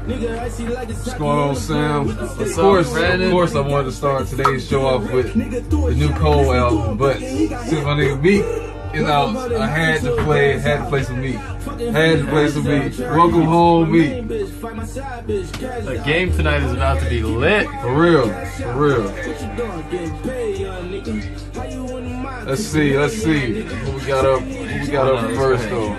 What's going on, Sam? Of course, I wanted to start today's show off with the new Cole album, but since my nigga Meek is out, I had to play some Meek. Welcome home, Meek. The game tonight is about to be lit. For real. Let's see. Who we got up first though?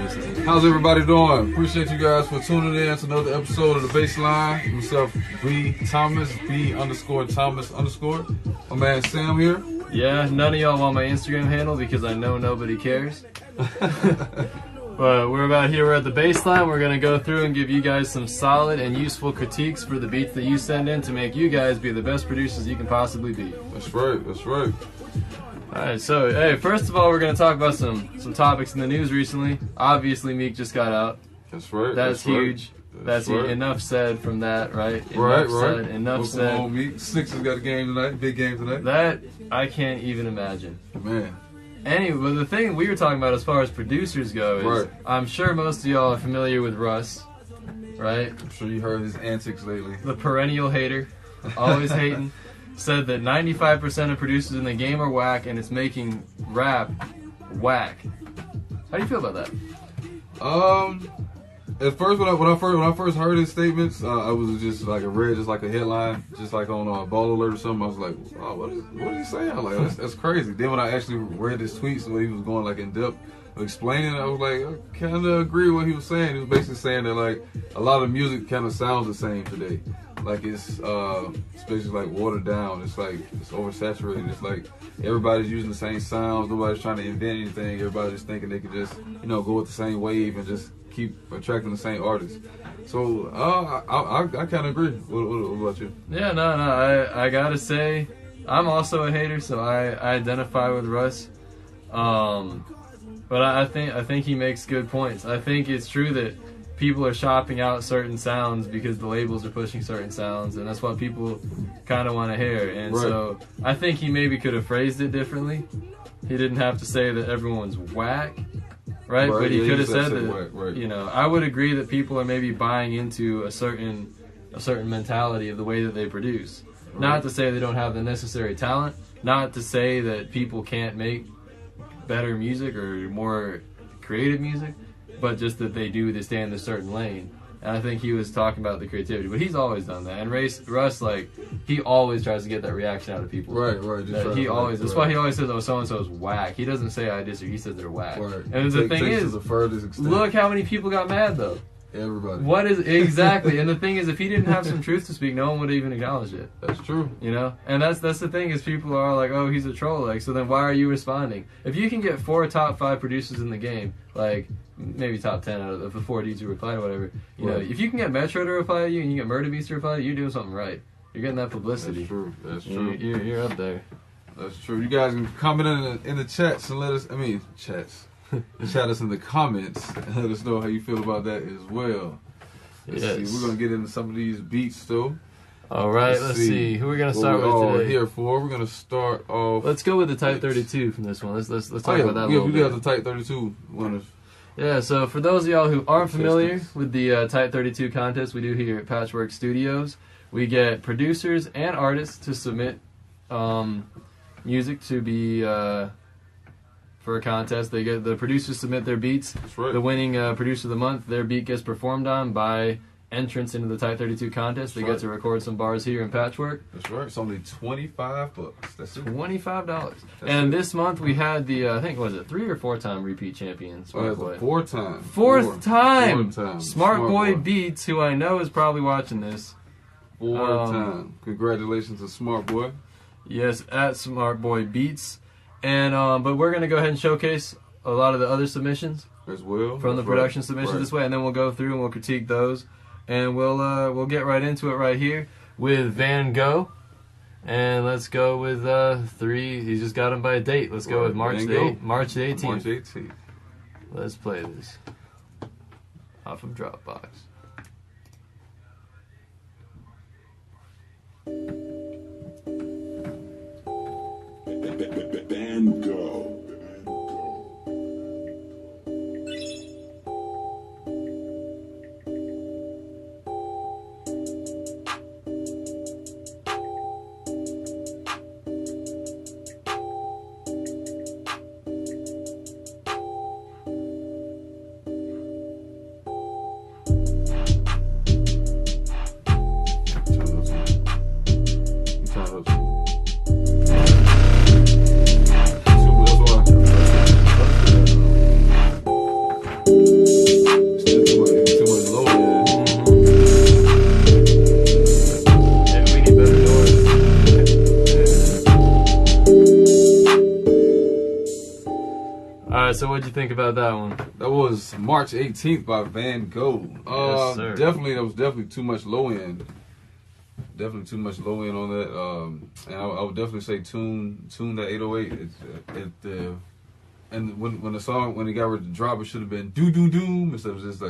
How's everybody doing? Appreciate you guys for tuning in to another episode of the Bassline. Myself, B_Thomas. My man Sam here. Yeah, none of y'all want my Instagram handle because I know nobody cares. But we're at the Bassline. We're going to go through and give you guys some solid and useful critiques for the beats that you send in to make you guys be the best producers you can possibly be. That's right. Alright, so, hey, first of all, we're going to talk about some topics in the news recently. Obviously, Meek just got out. That's right. That's huge. That's right. Enough said from that, right? Enough said. Meek. Sixers got a game tonight, big game tonight. That, I can't even imagine. Man. Anyway, but the thing we were talking about as far as producers go is, I'm sure most of y'all are familiar with Russ, right? I'm sure you heard his antics lately. The perennial hater, always hating, said that 95% of producers in the game are whack, and it's making rap whack. How do you feel about that? At first, when I first heard his statements, I was just like a headline, just like on Ball Alert or something. I was like, oh, what is he saying? I'm like, that's crazy. Then when I actually read his tweets and what he was going like in depth explaining it, I was like, I kind of agree with what he was saying. He was basically saying that like a lot of music kind of sounds the same today. Like it's especially like watered down. It's like it's oversaturated. It's like everybody's using the same sounds. Nobody's trying to invent anything. Everybody's just thinking they could just go with the same wave and just keep attracting the same artists. So I kind of agree. What about you? Yeah, no, I gotta say, I'm also a hater, so I identify with Russ. But I think he makes good points. I think it's true that people are shopping out certain sounds because the labels are pushing certain sounds, and that's what people kind of want to hear. And so I think he maybe could have phrased it differently. He didn't have to say that everyone's whack. Right, but he could have said that. I would agree that people are maybe buying into a certain mentality of the way that they produce. Not to say they don't have the necessary talent. Not to say that people can't make better music or more creative music, but just that they stay in a certain lane. And I think he was talking about the creativity, but he's always done that. And Russ, like, he always tries to get that reaction out of people. Right. That's why he always says, "Oh, so and so is whack." He doesn't say I disagree. He says they're whack. Right. And the thing is, look how many people got mad though. Everybody. What is exactly? And the thing is, if he didn't have some truth to speak, no one would even acknowledge it. That's true. And that's the thing is, people are like, "Oh, he's a troll." Like, so then why are you responding? If you can get 4 top 5 producers in the game, like maybe top 10 out of the 4 dudes who reply to whatever, if you can get Metro to reply to you and you get Murder Beast to reply to you, you're doing something right. You're getting that publicity. That's true. You're up there. That's true. You guys can comment in the chats and chat us in the comments and let us know how you feel about that as well. Let's see. We're gonna get into some of these beats though. All right, let's see. Who are we gonna start with today? Here for we're gonna start off. Let's go with the Type 32 from this one. Let's talk about that a little bit. We got the Type 32 winners. Yeah, so for those of y'all who aren't familiar with the Type 32 contest we do here at Patchwerk Studios, we get producers and artists to submit music to be for a contest. The producers submit their beats. That's right. The winning producer of the month, their beat gets performed on by entrance into the Type 32 contest. They get to record some bars here in Patchwerk. That's right. It's only $25. That's $25. And this month we had the I think was it 3 or 4 time repeat champion. Fourth time. Fourth time. Smart Boy Beatz, who I know is probably watching this. 4 time. Congratulations to Smart Boy. Yes, at Smart Boy Beatz. And but we're gonna go ahead and showcase a lot of the other submissions as well from the production submissions this way, and then we'll go through and we'll critique those. And we'll get right into it right here with Van Gogh. And let's go with 3. He's just got him by a date. Let's go with March the 18th. March 18th. Let's play this off of Dropbox. Van Gogh. what'd you think about that one? That was March 18th by Van Gogh. Yes, sir. Definitely, that was definitely too much low end. Definitely too much low end on that. And I would definitely say tune that 808. And when the song, when it got ready to drop, it should have been doom instead of just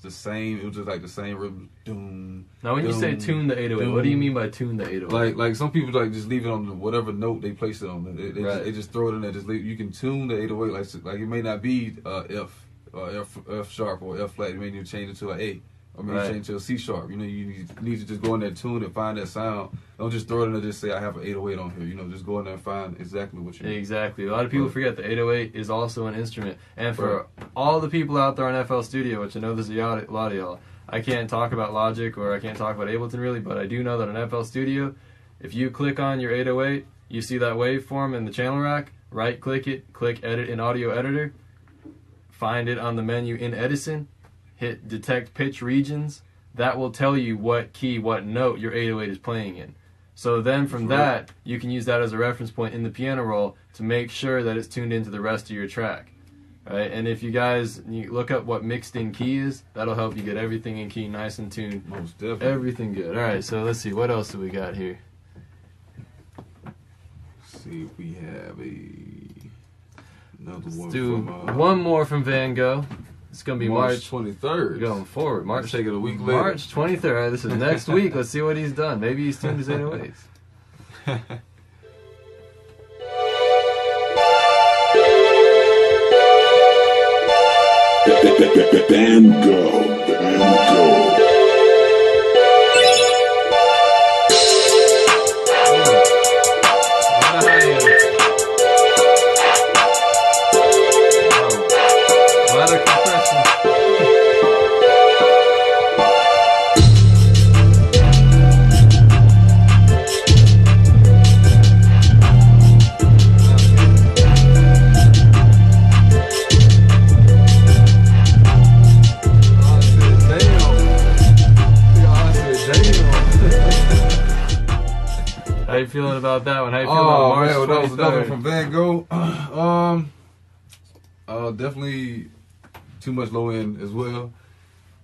the same. It was just like the same rhythm. Doom. Now, when you say tune the 808, what do you mean by tune the 808? Like some people like just leave it on whatever note they place it on. They just throw it in there. Just leave, you can tune the 808 like it may not be F sharp or F flat. You may need to change it to an A. Or maybe change to a C sharp. You know, you need to just go in there, tune it, find that sound. Don't just throw it in there and just say, I have an 808 on here. You know, just go in there and find exactly what you need. Exactly. A lot of people forget the 808 is also an instrument. And for all the people out there on FL Studio, which I know there's a lot of y'all, I can't talk about Logic or I can't talk about Ableton really, but I do know that on FL Studio, if you click on your 808, you see that waveform in the channel rack, right-click it, click Edit in Audio Editor, find it on the menu in Edison, hit Detect Pitch Regions. That will tell you what key, what note your 808 is playing in. So then from that, you can use that as a reference point in the piano roll to make sure that it's tuned into the rest of your track. Right? And if you guys look up what mixed in key is, that'll help you get everything in key nice and tuned. Most definitely. Everything good. All right, so let's see. What else do we got here? Let's see if we have another one. Let's do from, one more from Van Gogh. It's going to be March 23rd. Going forward. Let's take it a week later. March 23rd. All right, this is next week. Let's see what he's done. Maybe he's tuned his 808s. Van Gogh. Van Gogh. How you feeling about that one? How you feeling about March 23rd? That was another one from Van Gogh. Definitely too much low end as well.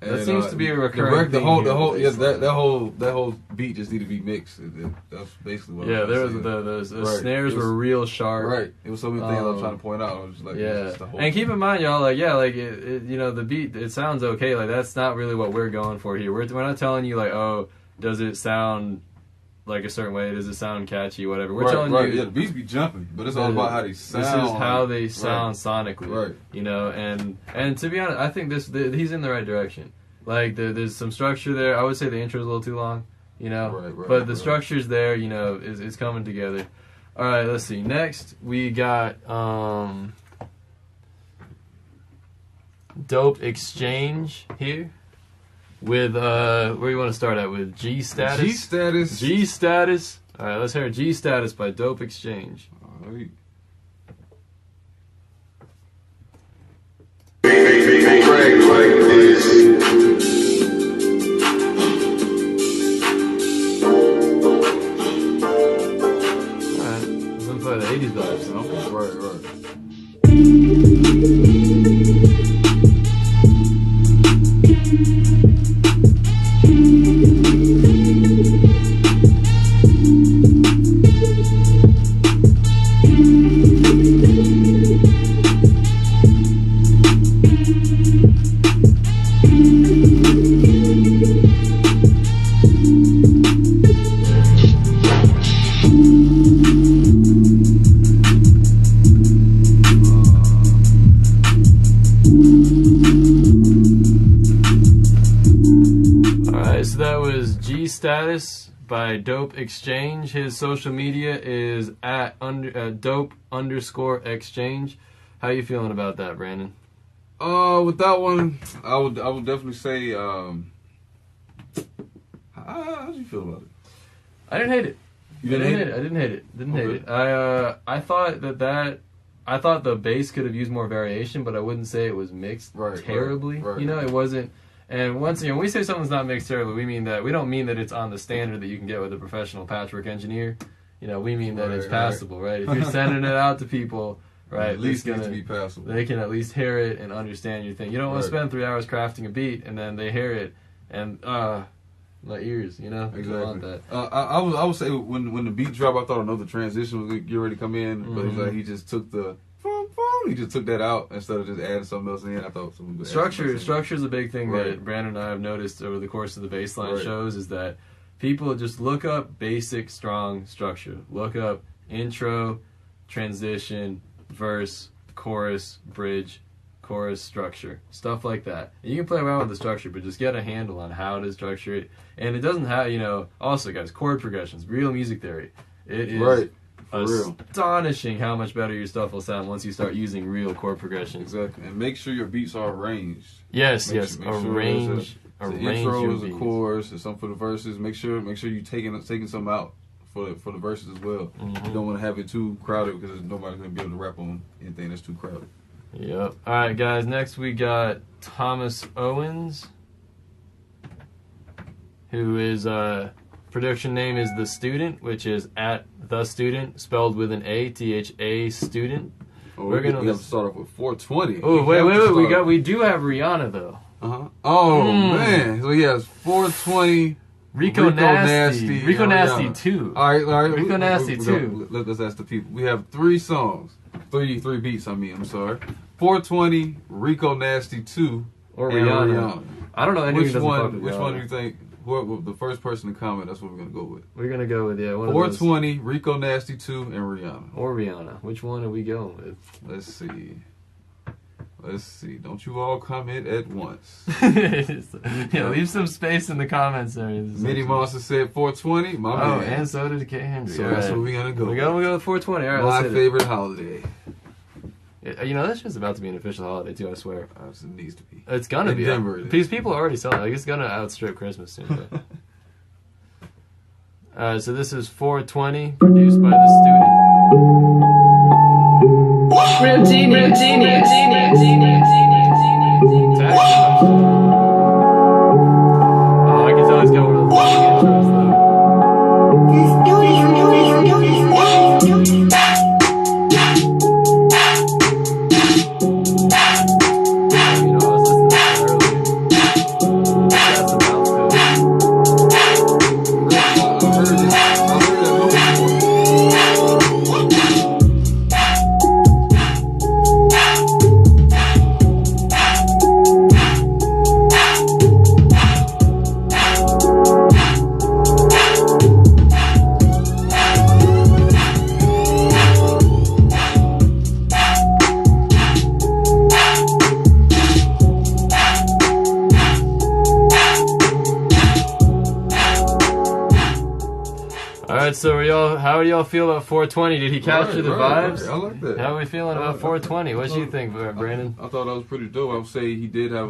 And, that seems to be a recurring thing. That whole beat just need to be mixed. That's basically what. Yeah, the snares were real sharp. Right. It was so many things I was trying to point out. I was just like, and keep in mind, y'all, the beat, it sounds okay. Like that's not really what we're going for here. We're not telling you like, oh, does it sound like a certain way? Does it sound catchy? Whatever. We're telling you. Yeah, the beats be jumping, but it's all about how they sound. This is how they sound sonically. Right. You know, and to be honest, I think he's in the right direction. Like there's some structure there. I would say the intro's a little too long. You know, but the structure's there. You know, is coming together. All right, let's see. Next we got Dope Exchange here. With where you want to start at with G Status? G Status. All right, let's hear G Status by Dope Exchange. All right. Alright, I'm gonna play the 80s vibes, no? Right. So that was G Status by Dope Exchange. His social media is at dope_exchange. How you feeling about that, Brandon? With that one, I would definitely say. How do you feel about it? I didn't hate it. You didn't hate it? I didn't hate it. Didn't hate Okay. it. I thought I thought the bass could have used more variation, but I wouldn't say it was mixed terribly. Right. You know, it wasn't. And once again, when we say something's not mixed terribly, we don't mean that it's on the standard that you can get with a professional patchwork engineer. You know, we mean that it's passable, right? If you're sending it out to people, right? At least needs to be passable. They can at least hear it and understand your thing. You don't want to spend 3 hours crafting a beat and then they hear it and my ears, you know. Exactly. You don't want that. I would say when the beat dropped, I thought another transition was getting ready to come in, but it's like he just took that out instead of just adding something else in. I thought something good. Structure is a big thing that Brandon and I have noticed over the course of the Bassline shows is that people just look up basic, strong structure. Look up intro, transition, verse, chorus, bridge, chorus, structure, stuff like that. And you can play around with the structure, but just get a handle on how to structure it. And it doesn't have, also guys, chord progressions, real music theory. It is astonishing how much better your stuff will sound once you start using real chord progressions. Exactly. And make sure your beats are arranged. Yes, arrange. The intro is the chorus, there's something for the verses. Make sure you taking some out for the verses as well. Mm-hmm. You don't want to have it too crowded because nobody's gonna be able to rap on anything that's too crowded. Yep. All right, guys. Next we got Thomas Owens, who is production name is The Student, which is at The Student, spelled with an A, THA Student. Oh, we have to start off with 420. Oh, wait. We do have Rihanna though. Oh man, so he has 420. Rico Nasty 2. All right. Rico Nasty 2. Let's ask the people. We have 3 songs, three beats. I'm sorry. 420, Rico Nasty 2, or Rihanna. I don't know. Which one do you think? The first person to comment, that's what we're gonna go with. We're gonna go with 420, Rico Nasty 2, and Rihanna. Or Rihanna. Which one are we going with? Let's see. Don't you all comment at once. Leave some space in the comments there. Midi Monstaz said 420. Man. And so did K. Henry. So that's what we're gonna go. We go with 420. All right. My favorite holiday. That's just about to be an official holiday too. I swear. It needs to be. It's gonna be. Denver, because people are already selling it. Like, it's gonna outstrip Christmas soon. So this is 420, produced by The Student. Real genius. I can tell he's got one of the long intros though. So how do y'all feel about 420? Did he capture the vibes? I like that. How are we feeling about 420? What do you think, Brandon? I thought that was pretty dope. I would say he did have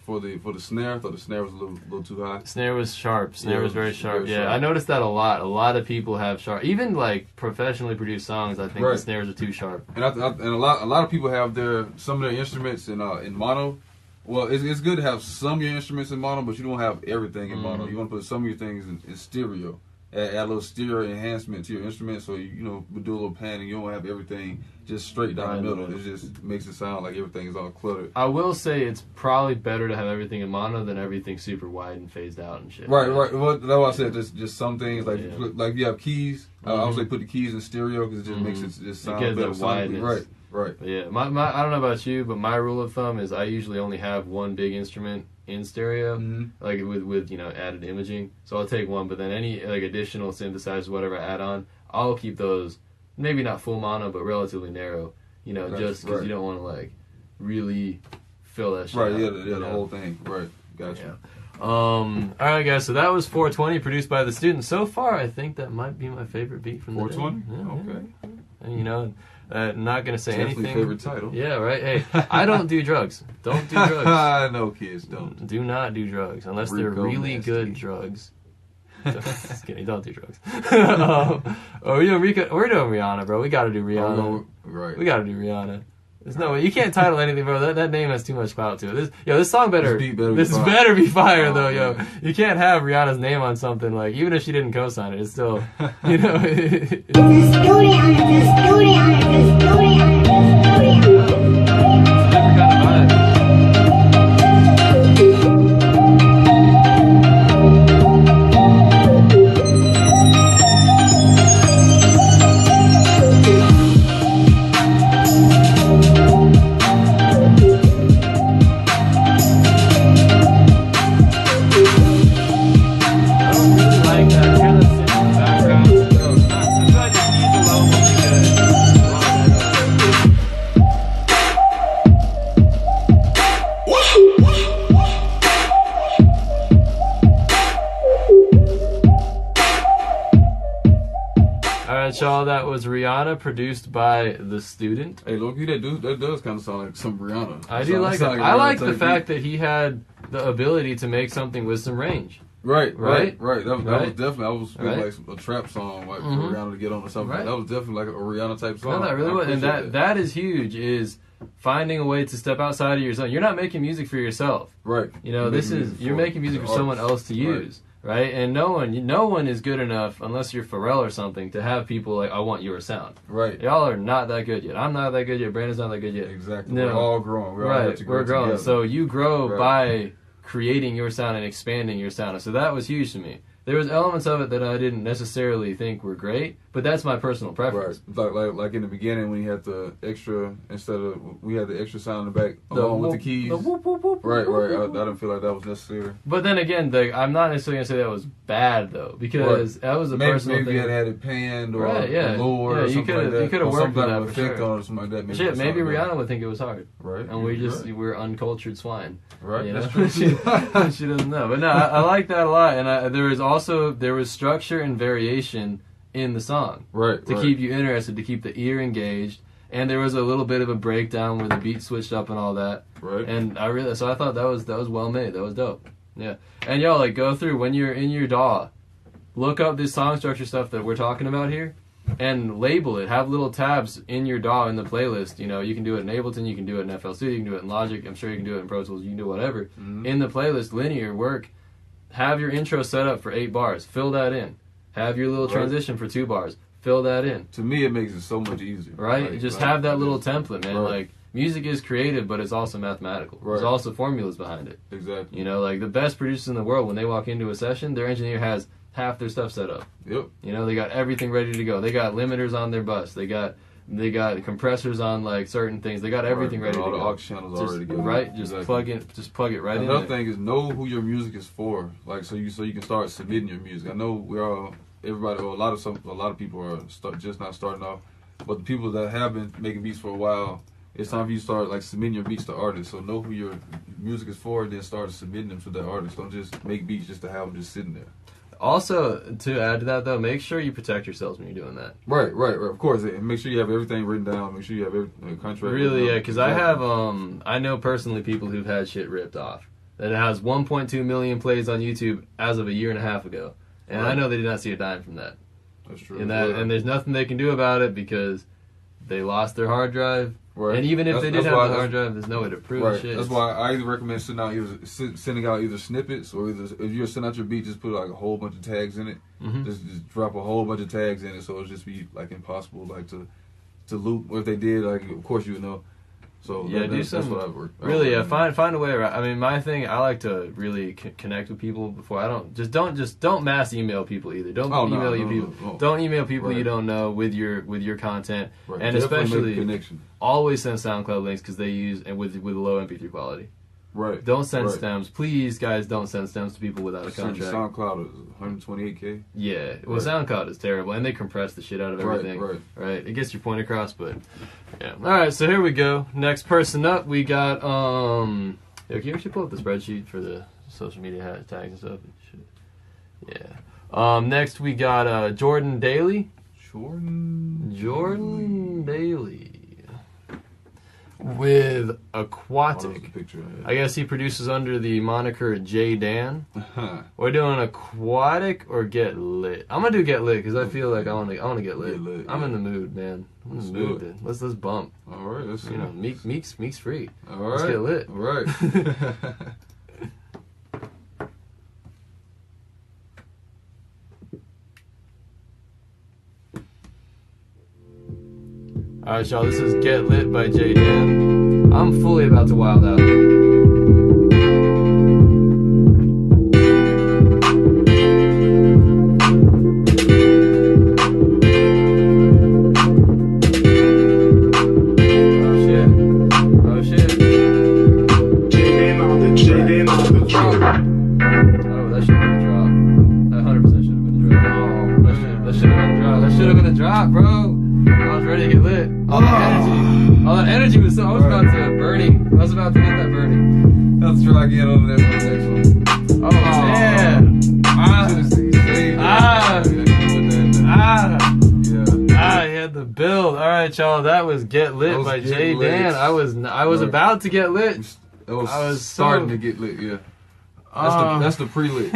for the snare. I thought the snare was a little too high. Snare was sharp. Snare was very sharp. I noticed that a lot. A lot of people have sharp. Even like professionally produced songs, I think the snares are too sharp. And a lot of people have some of their instruments in mono. Well, it's good to have some of your instruments in mono, but you don't have everything in mono. You want to put some of your things in stereo. Add a little stereo enhancement to your instrument, so you do a little panning. You don't have everything just straight down the middle. It just makes it sound like everything is all cluttered. I will say it's probably better to have everything in mono than everything super wide and phased out and shit. Right. Well, that's why I said just some things like you have keys. I would say put the keys in stereo because it just makes it just sound better. Wideness. Right. Yeah. My I don't know about you, but my rule of thumb is I usually only have one big instrument in stereo, like with added imaging. So I'll take one, but then any like additional synthesizers, whatever I add on, I'll keep those maybe not full mono, but relatively narrow. Just because you don't want to like really fill that shit. Right. Out, the whole thing. Right. Gotcha. Yeah. All right, guys. So that was 420, produced by The Student. So far, I think that might be my favorite beat from the 420. Okay. And not gonna say Definitely anything. Favorite title. Yeah, right. Hey, I don't do drugs. Don't do drugs. No, kids don't. Do not do drugs unless they're really good drugs. Just kidding. Don't do drugs. We're doing Rihanna, bro. We gotta do Rihanna. Right. We gotta do Rihanna. There's no way you can't title anything, bro. That name has too much clout to it. This song better be fire though, yo. You can't have Rihanna's name on something like even if she didn't co-sign it, it's still right, y'all. That was Rihanna, produced by The Student. Hey, look, that does kind of sound like some Rihanna. I do like that. I like the fact that he had the ability to make something with some range. Right. That was definitely. I was feeling like a trap song, like for Rihanna to get on or something. Right. That was definitely like a Rihanna type song. No, that really was, and that is huge. Is finding a way to step outside of yourself. You're not making music for yourself. Right. You know, you're making music for someone else to use. Right. And no one is good enough unless you're Pharrell or something to have people like, I want your sound. Right. Y'all are not that good yet. I'm not that good yet. Brandon's not that good yet. Exactly. No. We're all growing. We're growing. Together. So you grow by creating your sound and expanding your sound. So that was huge to me. There was elements of it that I didn't necessarily think were great, but that's my personal preference. Right. Like in the beginning when you had the extra, we had the extra sound in the back along with the keys. Right. I didn't feel like that was necessary. But then again, I'm not necessarily going to say that was bad, though, because that was a personal thing. Maybe you had it panned or lower or something like that. You could have worked with that for sure. on or something like that. Shit, maybe Rihanna would think it was hard. Right. And we're uncultured swine. Right. You know? That's true. she doesn't know. But no, I like that a lot. And there was structure and variation in the song. Right. To keep you interested, to keep the ear engaged. And there was a little bit of a breakdown where the beat switched up and all that. Right. And I thought that was well made. That was dope. Yeah. And y'all, like, go through when you're in your DAW, look up this song structure stuff that we're talking about here, and label it. Have little tabs in your DAW in the playlist. You know, you can do it in Ableton, you can do it in FL Studio, you can do it in Logic. I'm sure you can do it in Pro Tools. You can do whatever. Mm-hmm. In the playlist, linear work. Have your intro set up for 8 bars. Fill that in. Have your little transition for 2 bars. Fill that in. To me, it makes it so much easier. Right? Just have that little template, man. Right. Like, music is creative, but it's also mathematical. Right. There's also formulas behind it. Exactly. You know, like the best producers in the world, when they walk into a session, their engineer has half their stuff set up. Yep. You know, they got everything ready to go. They got limiters on their bus. They got compressors on like certain things. They got everything ready to go. All the aux channels already go. Right? Just plug it right in. Another thing is know who your music is for. Like so you can start submitting your music. I know a lot of people are just not starting off, but the people that have been making beats for a while, it's time for you to start like submitting your beats to artists. So know who your music is for, and then start submitting them to that artist. Don't just make beats just to have them just sitting there. Also, to add to that though, make sure you protect yourselves when you're doing that. Right. Of course, and make sure you have everything written down. Make sure you have every contract. Really, yeah, because I know personally people who've had shit ripped off. That it has 1.2 million plays on YouTube as of a year and a half ago. And I know they did not see a dime from that. That's true. And there's nothing they can do about it because they lost their hard drive. Right. And even if they did have the hard drive, there's no way to prove shit. That's why I either recommend sending out either snippets or if you're sending out your beat, just put like a whole bunch of tags in it. Mm-hmm. Just drop a whole bunch of tags in it, so it'll just be like impossible like to loop. Or if they did, like of course you would know. So yeah, that's what I've worked. Really, yeah, find a way around. I mean, my thing, I like to really connect with people before. Don't mass email people either. Don't email people. No. Don't email people you don't know with your content, and especially always send SoundCloud links because they use and with low MP3 quality. Right. Don't send stems, please, guys. Don't send stems to people without a contract. SoundCloud is 128K. Yeah, well, SoundCloud is terrible, and they compress the shit out of everything. Right. It gets your point across, but yeah. All right, so here we go. Next person up, we got can you actually pull up the spreadsheet for the social media hashtags and stuff? Yeah. Next we got Jordan Daly. Jordan Daly. With Aquatic. I guess he produces under the moniker J Dan. We're doing Aquatic or Get Lit. I'm gonna do Get Lit because I feel like I want to get lit. I'm in the mood, man. I'm in the mood. Then. Let's bump. All right, let's Meek's free. All right, let's get lit. All right. Alright, y'all, this is Get Lit by J Dan. I'm fully about to wild out. Oh shit. J-Dan on the drop. Oh, that should have been a drop. That 100% should have been a drop. Oh, that should have been a drop. That should have been a drop, bro. I was ready to get lit. All that energy was so. I was about to burning. I was about to get that burning. Let's try again on the next one. Oh yeah. Yeah. right, y'all. That was "Get Lit" by J Dan. I was about to get lit. I was starting to get lit. Yeah. That's the pre-lit.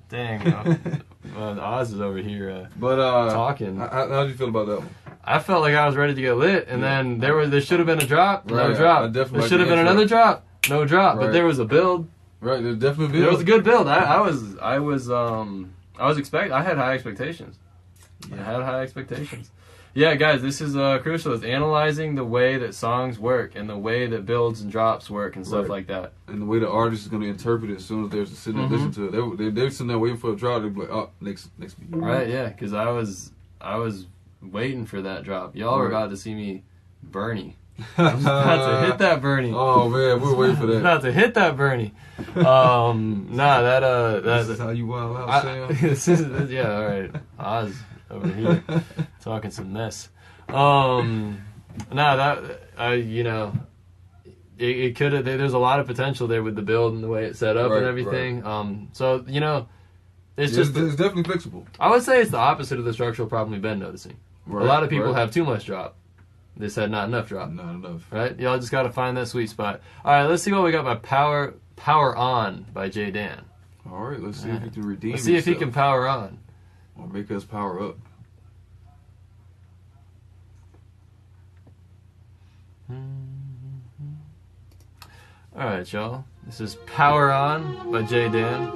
Dang. Oz is over here talking. How did you feel about that one? I felt like I was ready to get lit, and then there should have been a drop, no drop. There should have been another drop, no drop. But there was a build. Right, there's definitely a build. There was a good build. I had high expectations. Yeah. I had high expectations. Yeah, guys, this is crucial. It's analyzing the way that songs work and the way that builds and drops work and stuff like that. And the way the artist is going to interpret it as soon as they're sitting there listening to it. They're sitting there waiting for a drop. They're like, oh, next beat. Right, yeah, because I was waiting for that drop. Y'all were about to see me Bernie. I was about to hit that Bernie. Oh man, we're waiting for that. About to hit that Bernie. This is how you wild out, Sam. Yeah, all right. Oz over here talking some mess. It could have. There's a lot of potential there with the build and the way it's set up and everything. So it's definitely fixable. I would say it's the opposite of the structural problem we've been noticing. A lot of people have too much drop. They said not enough drop. Not enough. Right? Y'all just got to find that sweet spot. All right, let's see what we got by Power On by J Dan. All right, let's see if he can redeem Let's see if he can power on. Or make us power up. All right, y'all. This is Power On by J Dan.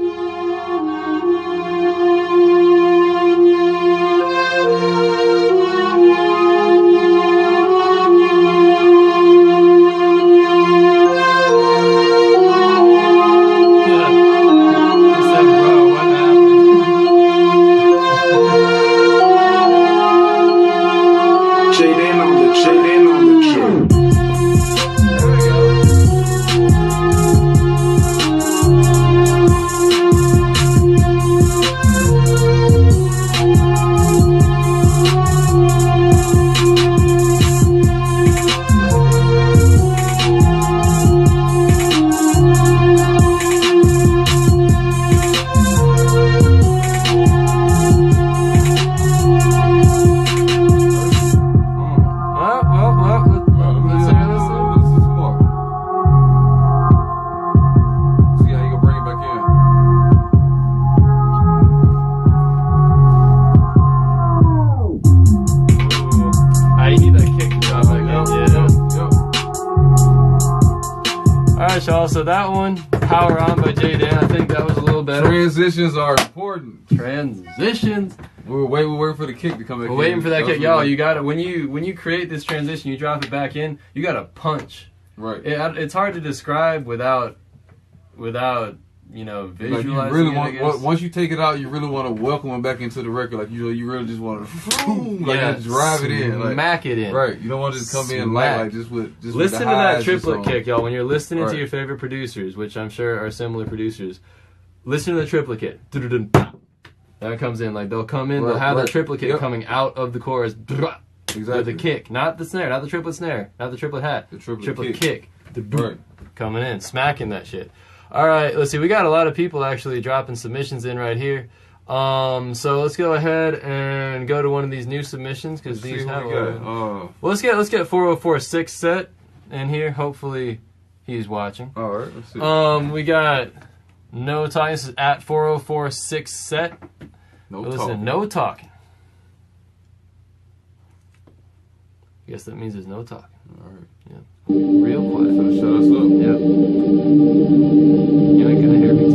So that one, Power On by J Dan, I think that was a little better. Transitions are important. Transitions. We're waiting for the kick to come back. We're waiting for that kick. Y'all, you gotta, when you create this transition, you drop it back in, you gotta punch. Right. It's hard to describe without visualizing like you really it, want, once you take it out, you really want to welcome them back into the record. Like you really just want to drive it in, smack it in. Right. You don't want to just come in light, like just listen with the that triplet kick, y'all. When you're listening to your favorite producers, which I'm sure are similar producers, listen to the triplet kick. That comes in, like they'll come in, they'll have that triplet kick coming out of the chorus. Exactly. With the kick, not the snare, not the triplet snare, not the triplet hat, the triplet kick. Coming in, smacking that shit. All right, let's see. We got a lot of people actually dropping submissions in right here. So let's go ahead and go to one of these new submissions because these have. Well, let's get 404 SixSet in here. Hopefully, he's watching. All right, let's see. We got no talking. This is at 404 SixSet. No talking. I guess that means there's no talking. All right. Yeah. Real quiet. Gonna shut us up. Yep. You ain't gonna hear me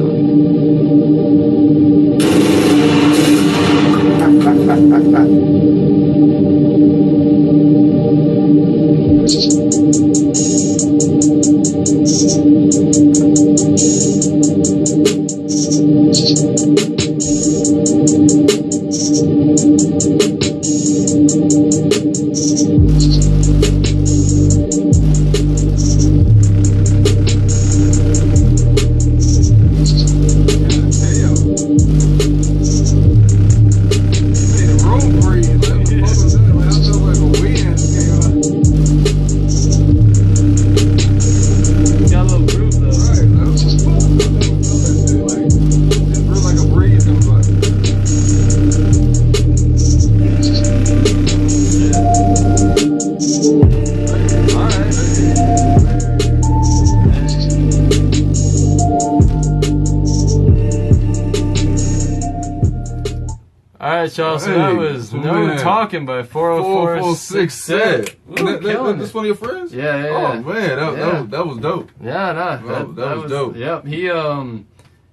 All right, y'all. So that was No Talking by 404 SixSet. That's one of your friends? Yeah. Oh man, that was dope. Yeah, no, that was dope. Yep,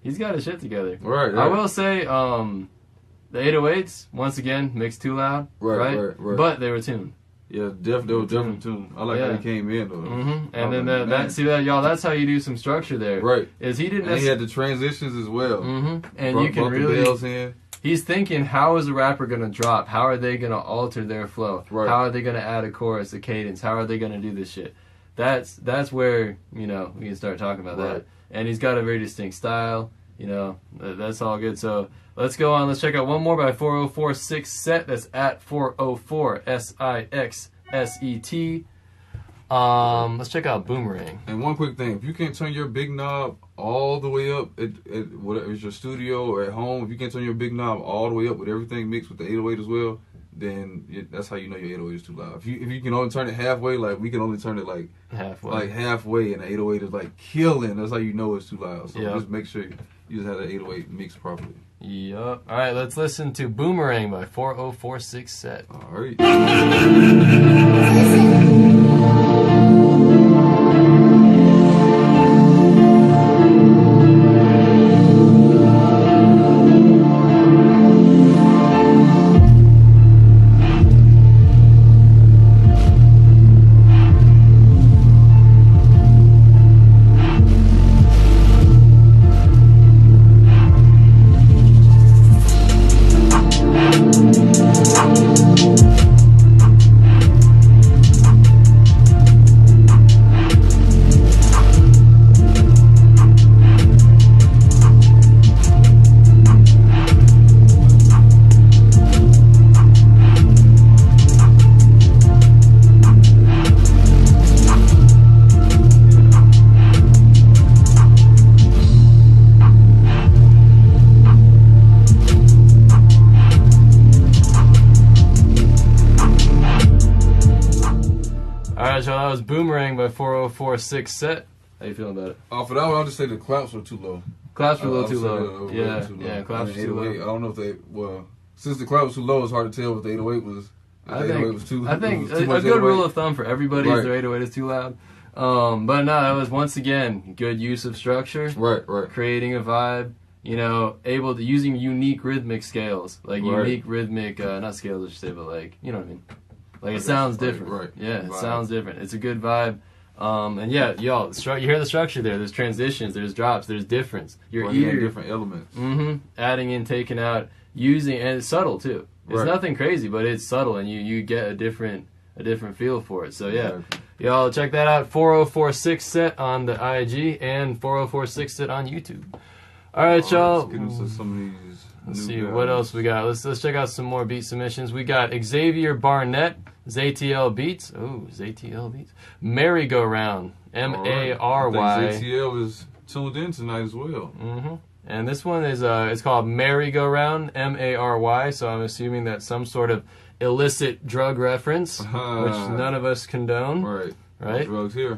he's got his shit together. Right. I will say, the 808s once again mixed too loud. Right. But they were tuned. Yeah, they were definitely tuned. I like how he came in though. Mm-hmm. And then y'all. That's how you do some structure there. Right. Is he didn't? And he had the transitions as well. Mm-hmm. And you can really. The bells in. He's thinking, how is the rapper going to drop? How are they going to alter their flow? Right. How are they going to add a chorus, a cadence? How are they going to do this shit? That's where, we can start talking about that. And he's got a very distinct style. That's all good. So let's go on. Let's check out one more by 404 SixSet. That's at 404 SixSet. Let's check out Boomerang. And one quick thing, if you can't turn your big knob all the way up at whatever it's your studio or at home, if you can't turn your big knob all the way up with everything mixed with the 808 as well, then that's how you know your 808 is too loud. If you can only turn it halfway, like we can only turn it like halfway, and the 808 is like killing, that's how you know it's too loud. So just make sure you just have the 808 mixed properly. Yup. All right, let's listen to Boomerang by 404 SixSet. All right. That was Boomerang by 404 SixSet. How you feeling about it? For that one, I'll just say the claps were too low. Claps were a little too low. Yeah, claps were too low. I don't know if since the clap was too low, it's hard to tell what the 808 was. I think a good rule of thumb for everybody is their 808 is too loud. But no, that was once again good use of structure. Right. Creating a vibe. Able to using unique rhythmic scales, unique rhythmic not scales I should say, but you know what I mean. It sounds different. Right. Yeah, it sounds different. It's a good vibe. And yeah, y'all, you hear the structure there. There's transitions, there's drops, there's difference. Your ear, different elements. Adding in, taking out, using, and it's subtle too. It's nothing crazy, but it's subtle, and you get a different feel for it. So yeah, y'all check that out. 404 SixSet on the IG and 404 SixSet on YouTube. All right, y'all. Let's get into some of these. Let's see what else we got. Let's check out some more beat submissions. We got Xavier Barnett, ZTL Beats. Ooh, ZTL Beats. Merry Go Round, Mary. ZTL is tuned in tonight as well. And this one is it's called Merry Go Round, Mary. So I'm assuming that's some sort of illicit drug reference, which none of us condone. Right. No drugs here.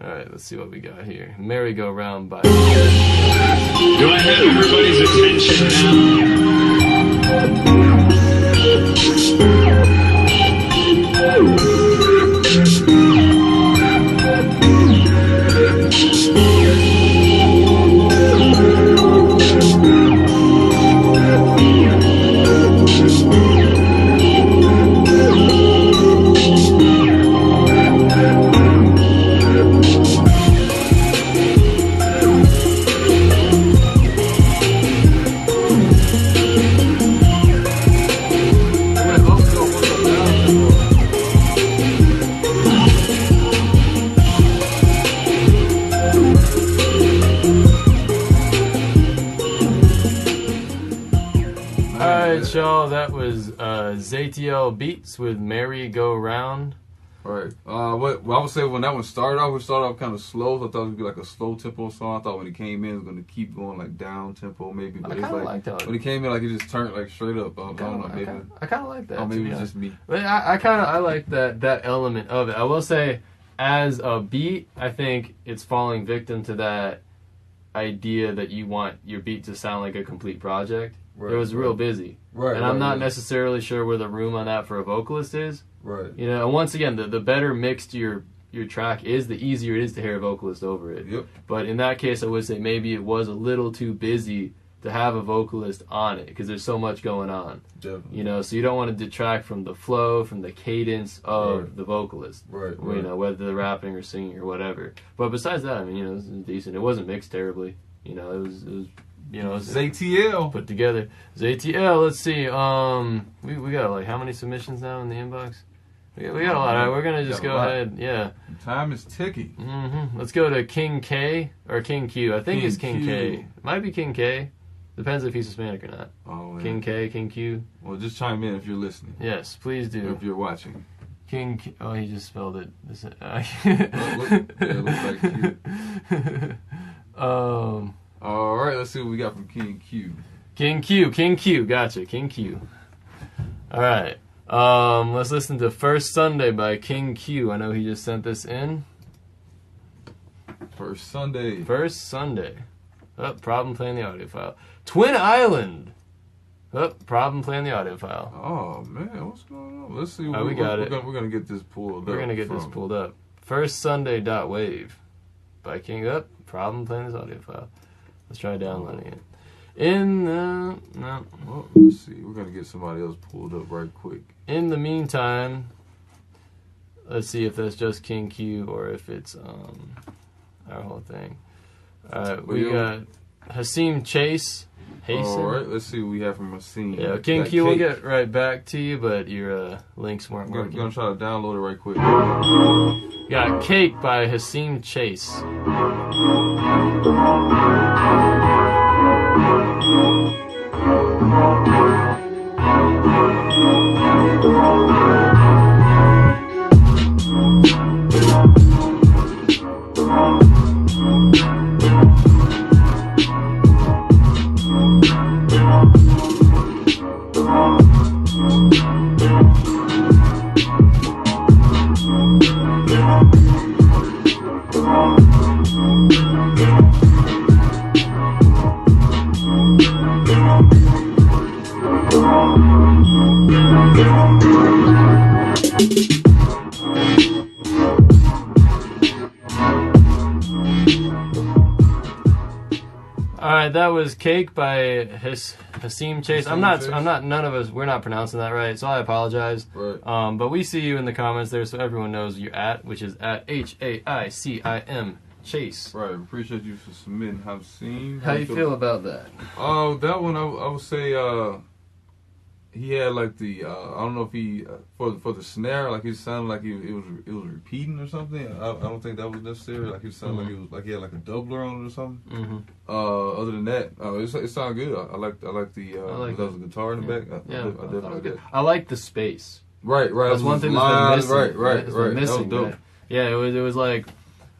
All right, let's see what we got here. Merry Go Round by. Do I have everybody's attention Y'all, that was ZTL Beats with Merry Go Round. Right. What I would say when that one started off kind of slow. So I thought it would be like a slow tempo song. I thought when it came in, it was going to keep going down tempo maybe. But I kind of like that. When it came in, it just turned straight up. I don't know, maybe. I kind of like that. Or maybe it's just me. But I like that element of it. I will say, as a beat, I think it's falling victim to that idea that you want your beat to sound like a complete project. Right, it was real busy. Right. And I'm not necessarily sure where the room on that for a vocalist is. Right. You know, and once again, the better mixed your track is, the easier it is to hear a vocalist over it. Yep. But in that case, I would say maybe it was a little too busy to have a vocalist on it because there's so much going on. Definitely. You know, so you don't want to detract from the flow, from the cadence of the vocalist. Right. You know, whether they're rapping or singing or whatever. But besides that, I mean, you know, it was decent. It wasn't mixed terribly. You know, it was you know, it was ATL put together. It was ATL. Let's see. We got like how many submissions now in the inbox? We got a lot. All right, we're gonna just go ahead. Yeah. Time is ticking. Let's go to King K or King Q. I think it's King Q. K. It might be King K. Depends if he's Hispanic or not. Oh, yeah. King K, King Q. Well, just chime in if you're listening. Yes, please do. If you're watching. King Q. Oh, he just spelled it. It looks like Q. All right, let's see what we got from King Q. King Q. Gotcha. King Q. All right. Let's listen to First Sunday by King Q. I know he just sent this in. First Sunday. Oh, problem playing the audio file. Twin Island. Oh, problem playing the audio file. Oh man, what's going on? Let's see. We got it. We're gonna get this pulled up. We're gonna get this pulled up. First Sunday.wave by King. Up. Problem playing this audio file. Let's try downloading it. No. Well, let's see. We're gonna get somebody else pulled up right quick. In the meantime, let's see if that's just King Q or if it's our whole thing. Alright, we got Hasim Chase. Alright, let's see what we have from Hasim. Yeah, King Q, we'll get right back to you, but your links weren't working. I'm gonna try to download it right quick. Got Cake by Hasim Chase. Alright, that was Cake by Hasim Chase. We're not pronouncing that right, so I apologize. Right. But we see you in the comments there, so everyone knows you're which is at HAICIM Chase. Right, appreciate you for submitting Hasim. How you feel about that? That one I would say he had like the I don't know if he for the snare, like he sounded like it was repeating or something. I don't think that was necessary. Like he sounded like it was like he had like a doubler on it or something. Other than that, it sounded good. I like the there was a guitar in the back. I definitely like that. I like the space. Right. That's one thing that's been missing. Right. Missing, that was dope. right? Yeah, it was like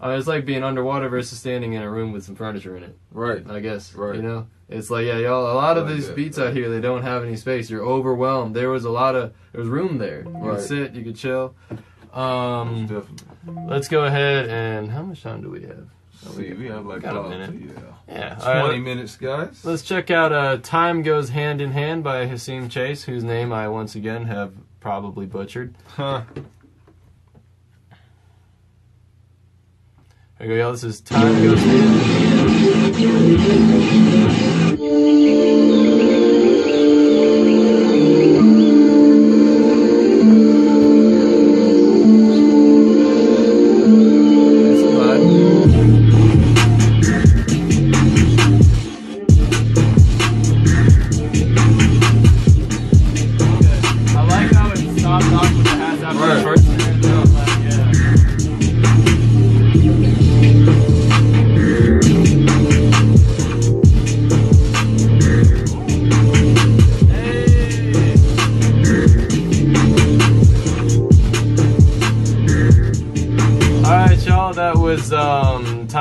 it's like being underwater versus standing in a room with some furniture in it. Right. I guess. Right. You know? It's like, yeah, y'all, a lot of like these that, beats out here, they don't have any space. You're overwhelmed. There was room there. You could sit, you could chill. Definitely. Let's go ahead and, how much time do we have? We have like got a minute. Yeah. 20 minutes, guys. Let's check out Time Goes Hand in Hand by Hasim Chase, whose name I once again have probably butchered. Huh. There you go, y'all. This is Time Goes Hand in I like how it stopped off with the hats after the first snare.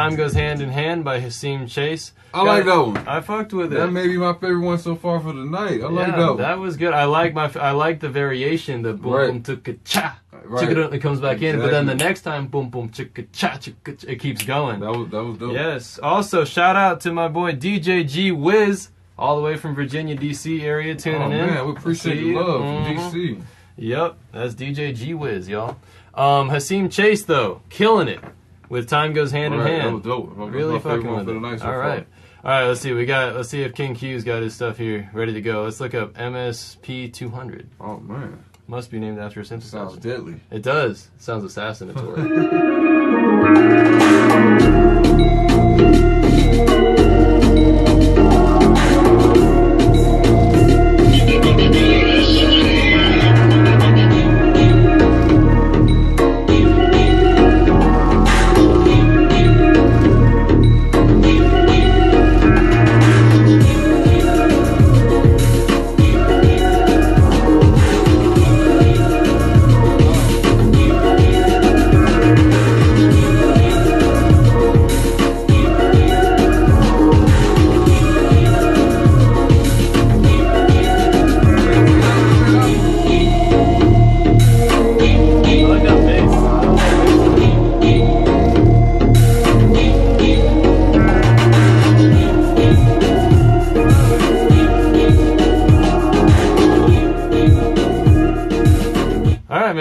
Time Goes Hand in Hand by Hasim Chase. I like that one. I fucked with it. That may be my favorite one so far for the night. I like that one. That was good. I like the variation, the boom boom chicka cha. It comes back in, but then the next time boom boom chicka cha, it keeps going. That was dope. Yes. Also, shout out to my boy DJ G Wiz, all the way from Virginia, DC area, tuning in. Oh man, we appreciate the love from DC. Yep, that's DJ G Wiz, y'all. Hasim Chase though, killing it with Time Goes Hand in Hand. That was dope. Really fucking with it. All right. Let's see. Let's see if King Q's got his stuff here ready to go. Let's look up MSP 200. Oh man, must be named after a synthesizer. Sounds deadly. It does. It sounds assassinatory.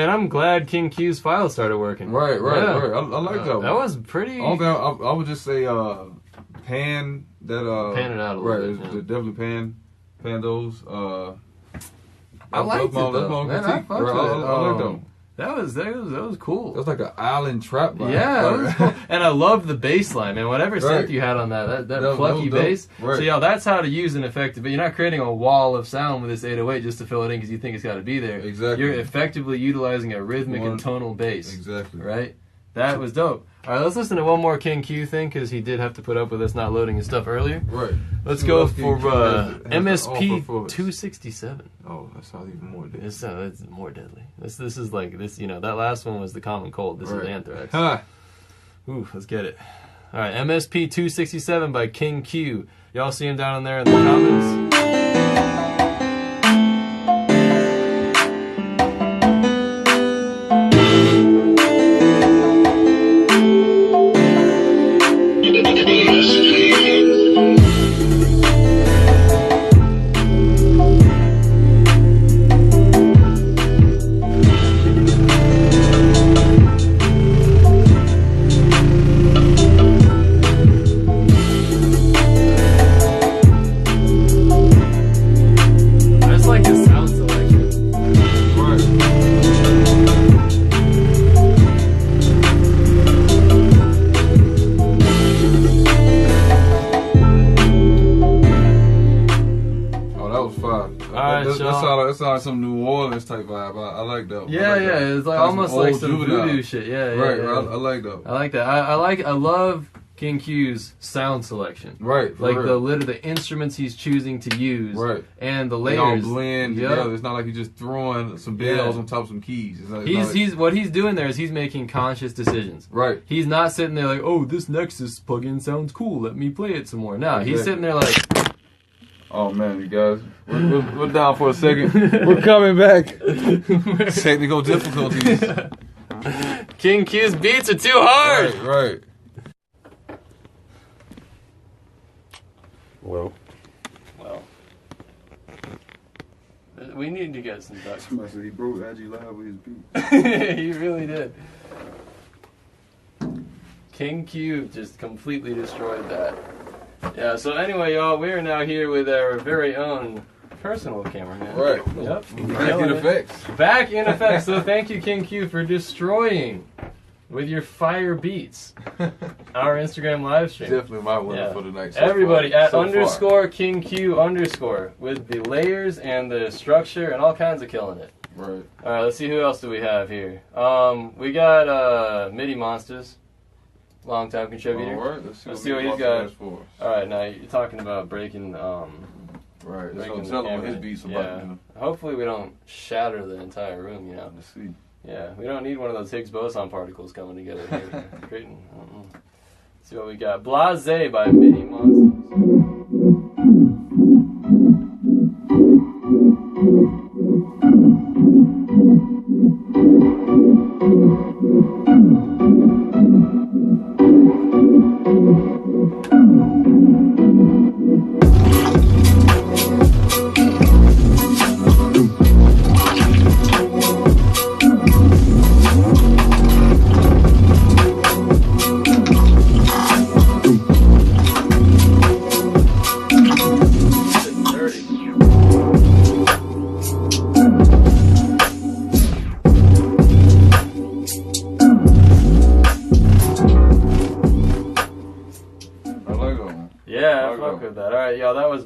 I'm glad King Q's file started working. Right. I like that one. That was pretty. I would just say pan that pan it out a little bit. Definitely pan those. I liked it though. Man, I fucked with it. I like them. That was cool. It was like an island trap vibe. Yeah, it was cool. And I love the bass line, man. Whatever synth you had on that plucky bass. Right. So, that's how to use an effective. But you're not creating a wall of sound with this 808 just to fill it in because you think it's got to be there. Exactly. You're effectively utilizing a rhythmic and tonal bass. Exactly. Right? That was dope. All right, let's listen to one more King Q thing because he did have to put up with us not loading his stuff earlier. Right. Let's go for MSP 267. Oh, that sounds even more deadly. It's more deadly. This is like this. That last one was the common cold. This is Anthrax. Ooh, let's get it. All right, MSP 267 by King Q. Y'all see him down in there in the comments. That sounds like some New Orleans type vibe. I like that. Yeah, it's like almost like some voodoo shit. Yeah. I like that. I like that. I love King Q's sound selection. Right. Like the instruments he's choosing to use. Right. And the layers. They all blend together. It's not like he's just throwing some bells on top of some keys. What he's doing there is he's making conscious decisions. Right. He's not sitting there like, oh, this Nexus plugin sounds cool. Let me play it some more. No, he's sitting there like. Oh man, you guys, we're down for a second. We're coming back. Technical difficulties. King Q's beats are too hard. Right. Well, we need to get some ducks. Somebody said he broke Aggie live with his beats. He really did. King Q just completely destroyed that. Yeah, so anyway, y'all, we are now here with our very own personal cameraman. Right. Yep. Back in effects. Back in effect. So thank you, King Q, for destroying with your fire beats our Instagram live stream. Definitely my winner for the night. Everybody at _King Q_ with the layers and the structure and all kinds of killing it. Right. All right, let's see who else do we have here. We got Midi Monstaz. Long-time contributor. All right, let's see what he's got. All right, now you're talking about breaking. Right. Breaking tell him his beats about. Hopefully we don't shatter the entire room. Let's see. Yeah, we don't need one of those Higgs boson particles coming together here. Creating. see what we got. Blase by Midi Monstaz.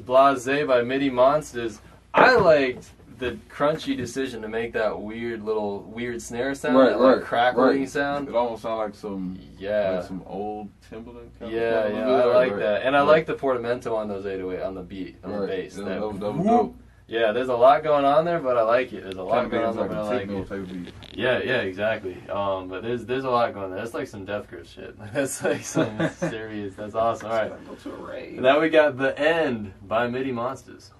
Blase by Midi Monstaz. I liked the crunchy decision to make that weird snare sound, that crackling sound. It almost sounded like some old Timberland kind of I like that. And I like the portamento on those 808 on the beat, on the bass. That was dope. Yeah, there's a lot going on there, but I like it. There's a lot going on there, but I like it. Yeah, exactly. But there's a lot going there. That's like some Death Grip shit. That's like some serious. That's awesome. All right. And now we got The End by Midi Monstaz.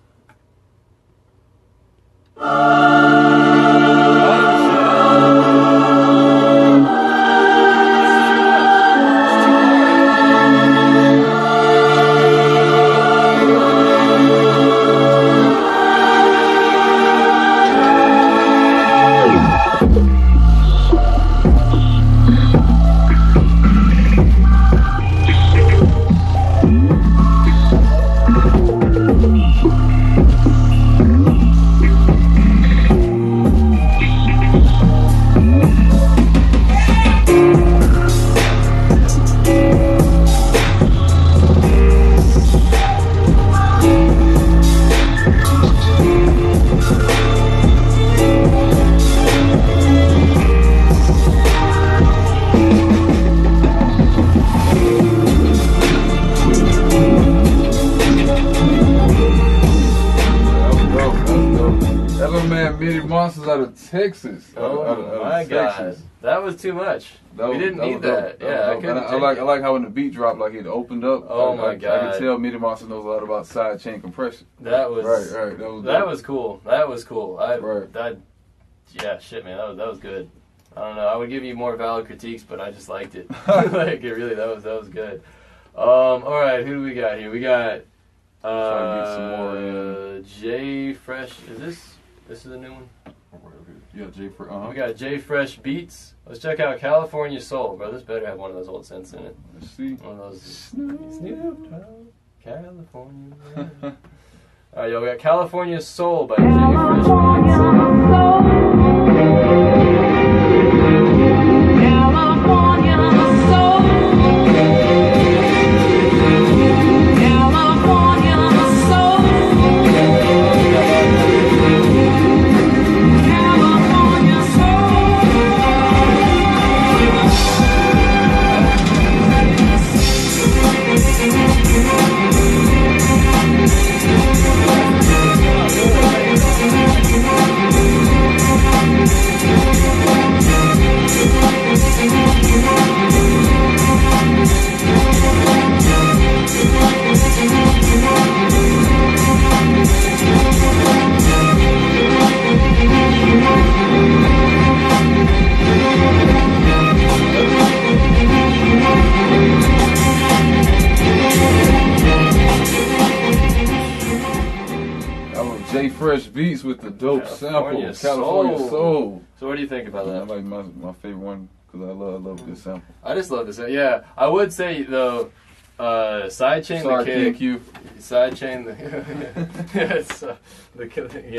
Midi Monstaz out of Texas. Oh my God, that was too much. We didn't need that. Yeah, I like how when the beat dropped, like it opened up. Oh my God, I could tell Midi Monstaz knows a lot about side chain compression. That was right. That was cool. Yeah, shit, man, that was good. I don't know. I would give you more valid critiques, but I just liked it. Like it really, that was good. All right, who do we got here? We got trying to get some more J Fresh. This is a new one? Yeah, J Fresh. We got J Fresh Beats. Let's check out California Soul, bro. This better have one of those old synths in it. Let's see. One of those Snoop Dogg, California. All right, yo, we got California Soul by J Fresh Beats. Fresh Beats with the dope California sample, California Soul. So what do you think about that? I like my favorite one because I love good sample. I just love this. Yeah, I would say though, sidechain the kick. KQ. Sidechain the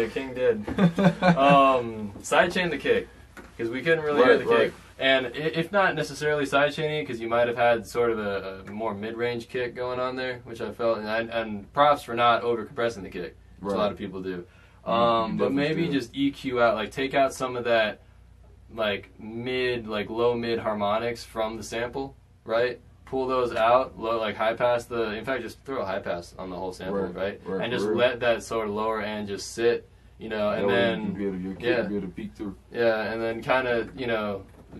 King did. Sidechain the kick because we couldn't really hear the kick. And if not necessarily sidechaining, because you might have had sort of a more mid-range kick going on there, which I felt, and props for not over-compressing the kick. Which a lot of people do. But maybe just EQ out, like take out some of that like low mid harmonics from the sample, right? Pull those out, like high pass in fact just throw a high pass on the whole sample, right? And just let that sort of lower end just sit, and then be able to peek through. Yeah, and then kind of,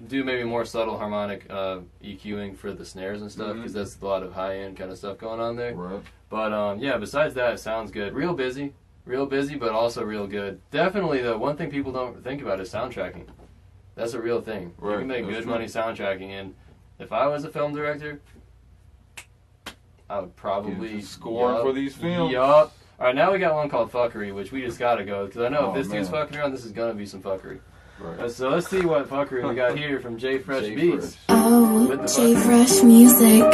do maybe more subtle harmonic EQing for the snares and stuff, because that's a lot of high-end kind of stuff going on there. Right. But yeah, besides that, it sounds good. Real busy, but also real good. Definitely, though, one thing people don't think about is soundtracking. That's a real thing. Right. You can make good money soundtracking, and if I was a film director, I would probably score for these films. Yup. All right, now we got one called Fuckery, which we just gotta go, because I know if this man. dude's fucking around, this is gonna be some fuckery. Right. So let's see what fuckery we got here from J Fresh Beatz. Oh, J Fresh music.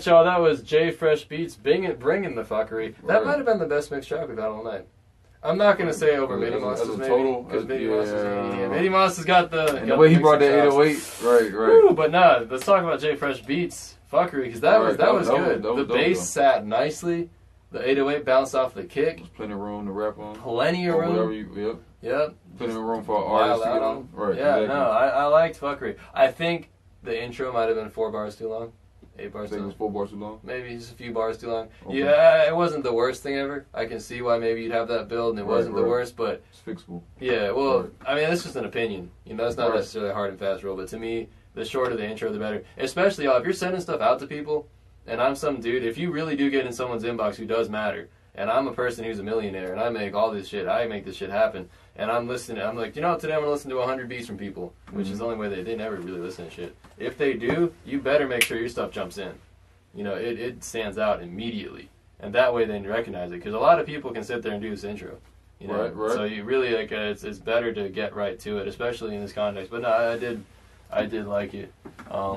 Y'all, that was J Fresh Beatz bringing the fuckery. That might have been the best mixed track we've had all night. I'm not gonna say over Midi Monstaz, maybe, because Midi Monstaz, Midi Monstaz got the way he brought that 808, right. Woo, but nah, let's talk about J Fresh Beatz fuckery, because that was good. The bass sat nicely. The 808 bounced off the kick. There's plenty of room to rap on. Plenty of room. Yep. Plenty of room for artists to get on. Right. Yeah, exactly. No, I liked fuckery. I think the intro might have been 4 bars too long. 8 bars too long. It was 4 bars too long? Maybe just a few bars too long. Okay. Yeah, it wasn't the worst thing ever. I can see why maybe you'd have that build and it wasn't the worst, but... It's fixable. Yeah, well, I mean, that's just an opinion. You know, that's not necessarily a hard and fast rule, but to me, the shorter the intro, the better. Especially, if you're sending stuff out to people, and I'm some dude, if you really do get in someone's inbox who does matter, and I'm a person who's a millionaire, and I make all this shit, I make this shit happen, and I'm listening, I'm like, you know, today I'm going to listen to 100 beats from people, which is the only way they never really listen to shit. If they do, you better make sure your stuff jumps in. You know, it stands out immediately, and that way they recognize it, because a lot of people can sit there and do this intro. You know? Right. So you really, like, it's better to get right to it, especially in this context. But no, I did like it.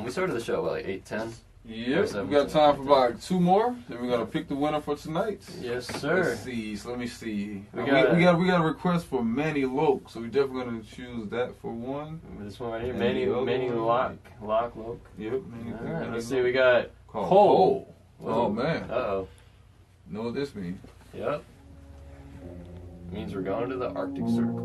We started the show, like 8:10? Yep, we got time for about 2 more. Then we're gonna pick the winner for tonight. Yes, sir. Let's see. So let me see. We got a request for Manny Loke, so we're definitely gonna choose that for one. This one right here, Manny Loke. Yep. All right, let's see. We got Cole. Oh man. Uh-oh. Know what this means? Yep. Means we're going to the Arctic Circle.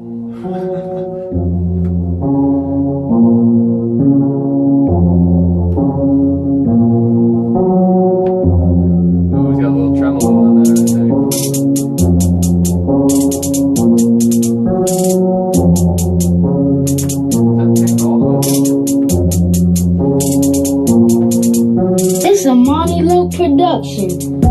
Production.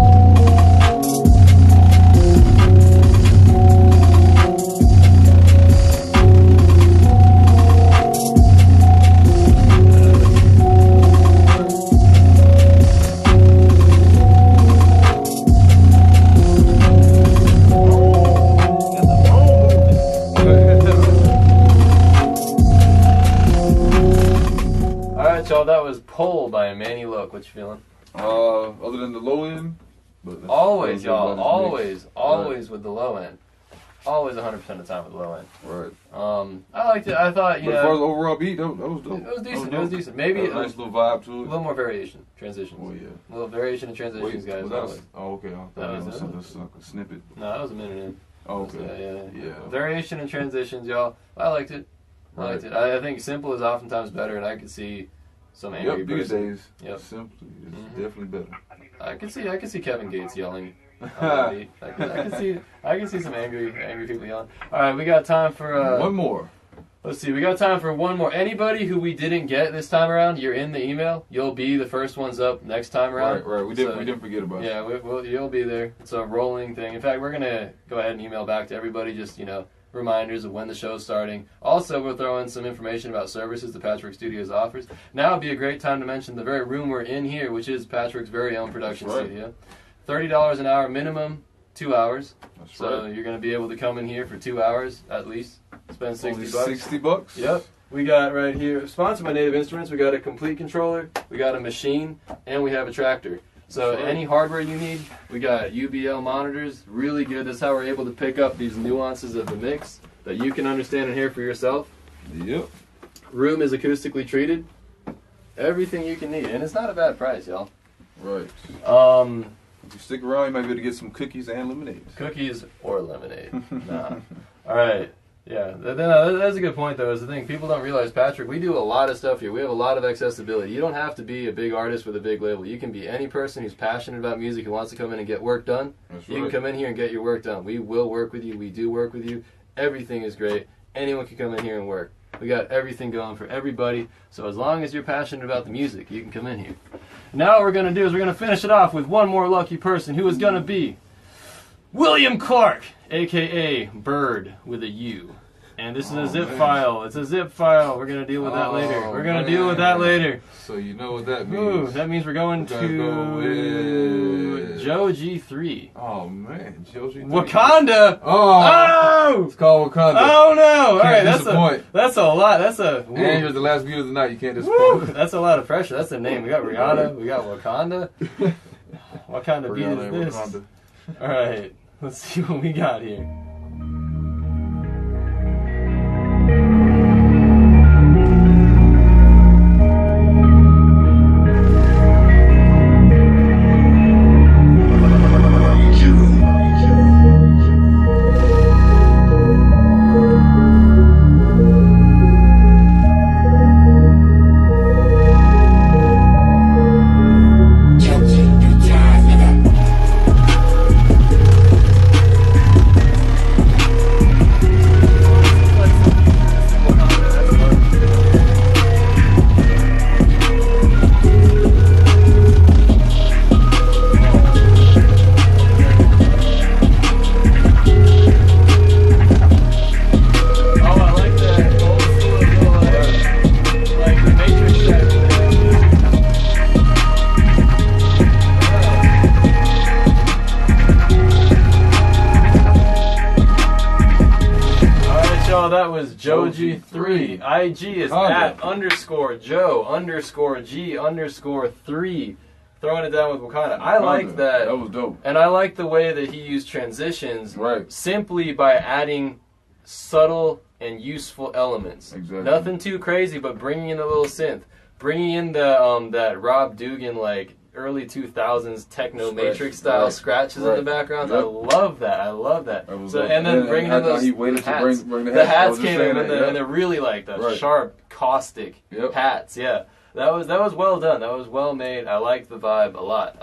Alright, y'all, that was Pole by Manny Loke. What you feeling? Other than the low end, but always, y'all, always with the low end. Always 100% of the time with the low end. Right. I liked it. I thought, But as far as overall beat, that was dope. It was decent. Maybe a nice little vibe to it. A little more variation, transitions. Oh yeah. A little variation in transitions, guys. Okay. That was a snippet. No, that was a minute in. Oh, okay. Yeah. Variation in transitions, y'all. I liked it. I think simple is oftentimes better, and I could see some angry these person. days, simply is definitely better. I can see Kevin Gates yelling. I can see some angry people yelling. All right, we got time for one more. Let's see, we got time for one more. Anybody who we didn't get this time around, you're in the email. You'll be the first ones up next time around. Right. We didn't forget about it. Yeah, you'll be there. It's a rolling thing. In fact, we're gonna go ahead and email back to everybody. Just reminders of when the show's starting. Also, we'll throw in some information about services the Patchwerk Studios offers. Now would be a great time to mention the very room we're in here, which is Patchwerk's very own production studio. $30 an hour minimum, 2 hours. That's So right. you're going to be able to come in here for 2 hours at least. Spend Only $60. $60? Yep. We got right here, sponsored by Native Instruments, we got a complete controller, we got a machine, and we have a tractor. So any hardware you need, we got UBL monitors, really good. That's how we're able to pick up these nuances of the mix that you can understand and hear for yourself. Yep. Room is acoustically treated. Everything you can need, and it's not a bad price, y'all. Right. If you stick around, you might be able to get some cookies and lemonade. Cookies or lemonade. Nah. All right. Yeah, that's a good point, though, is the thing. People don't realize, Patchwerk, we do a lot of stuff here. We have a lot of accessibility. You don't have to be a big artist with a big label. You can be any person who's passionate about music who wants to come in and get work done. That's You right. can come in here and get your work done. We will work with you. We do work with you. Everything is great. Anyone can come in here and work. We got everything going for everybody. So as long as you're passionate about the music, you can come in here. Now what we're going to do is we're going to finish it off with one more lucky person who is going to be William Clark, a.k.a. Bird with a U. And this is a zip file. It's a zip file. We're going to deal with that later. We're going to deal with that later. So you know what that means. Ooh, that means we're going Gotta to go with- Joe G3. Oh, man. Joji. Wakanda! Oh! Oh! It's called Wakanda. Oh no! All right, disappoint. that's a lot. That's a woo. And you're the last beat of the night. You can't Woo, disappoint. that's a lot of pressure. That's a name. We got Rihanna. We got Wakanda. What kind of beat Rihanna is and this? Wakanda. All right, let's see what we got here. That was Joji3. IG is at _Joe_G_3. Throwing it down with Wakanda. I like that. That was dope. And I like the way that he used transitions simply by adding subtle and useful elements. Exactly. Nothing too crazy, but bringing in a little synth. Bringing in the that Rob Dugan, like, early 2000s techno matrix style scratches in the background. I love that. I love that. So and then bringing in those hats. The hats came in and they're really like the sharp, caustic hats. Yeah, that was well done. That was well made. I like the vibe a lot.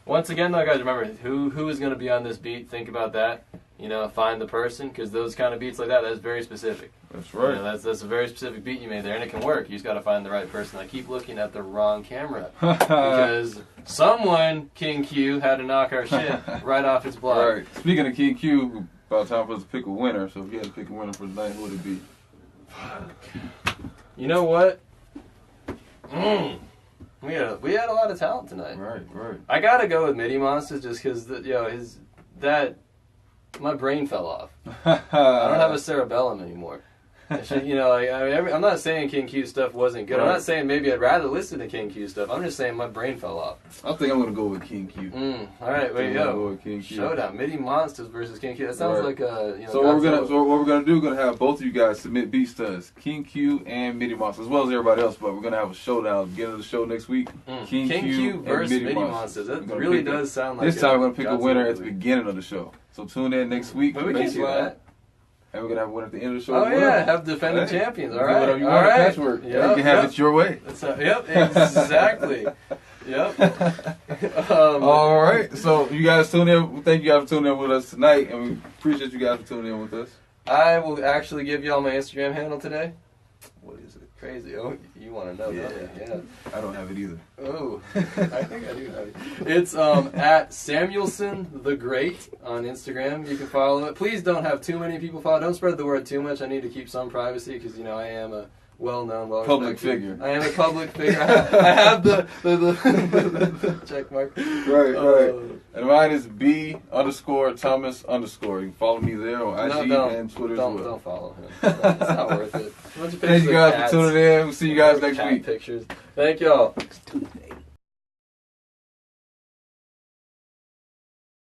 Once again, though, guys, remember who is going to be on this beat. Think about that. You know, find the person, because those kind of beats like that, that's very specific. That's right. You know, that's a very specific beat you made there, and it can work. You just got to find the right person. I keep looking at the wrong camera because someone, King Q, had to knock our shit right off its block. Right. Speaking of King Q, about time for us to pick a winner. So if you had to pick a winner for tonight, who would it be? You know what? We had a lot of talent tonight. Right. I gotta go with Midi Monstaz just because my brain fell off. I don't have a cerebellum anymore. I'm not saying King Q stuff wasn't good. I'm not saying maybe I'd rather listen to King Q stuff. I'm just saying my brain fell off. I think I'm gonna go with King Q. All right, wait, go with King Q. Showdown, Midi Monstaz versus King Q. That sounds like a. So what we're gonna do? We're gonna have both of you guys submit beats to us, King Q and Midi Monstaz, as well as everybody else. But we're gonna have a showdown. Beginning of the show next week. King Q versus Midi Monstaz. That really does sound like. This time we're gonna pick a winner at the beginning of the show. So tune in next week. But we can't do that. And we're going to have one at the end of the show. Oh, yeah, have defending champions. All right. Whatever you want at Patchwerk. You can have it your way. Yep, exactly. Yep. All right. So you guys tune in. Thank you guys for tuning in with us tonight. And we appreciate you guys for tuning in with us. I will actually give y'all my Instagram handle today. What is it? Crazy. Oh, you want to know, don't you? Yeah. I don't have it either. Oh, I think I do have it. It's at Samuelson the Great on Instagram. You can follow it. Please don't have too many people follow. Don't spread the word too much. I need to keep some privacy because, I am a well-known, well-respected. Public figure. I am a public figure. I have the check mark. Right. And mine is B_Thomas_. You can follow me there on IG and Twitter as well. Don't follow him. It's not worth it. Thank you guys for tuning in. We'll see you guys next week. Pictures. Thank y'all.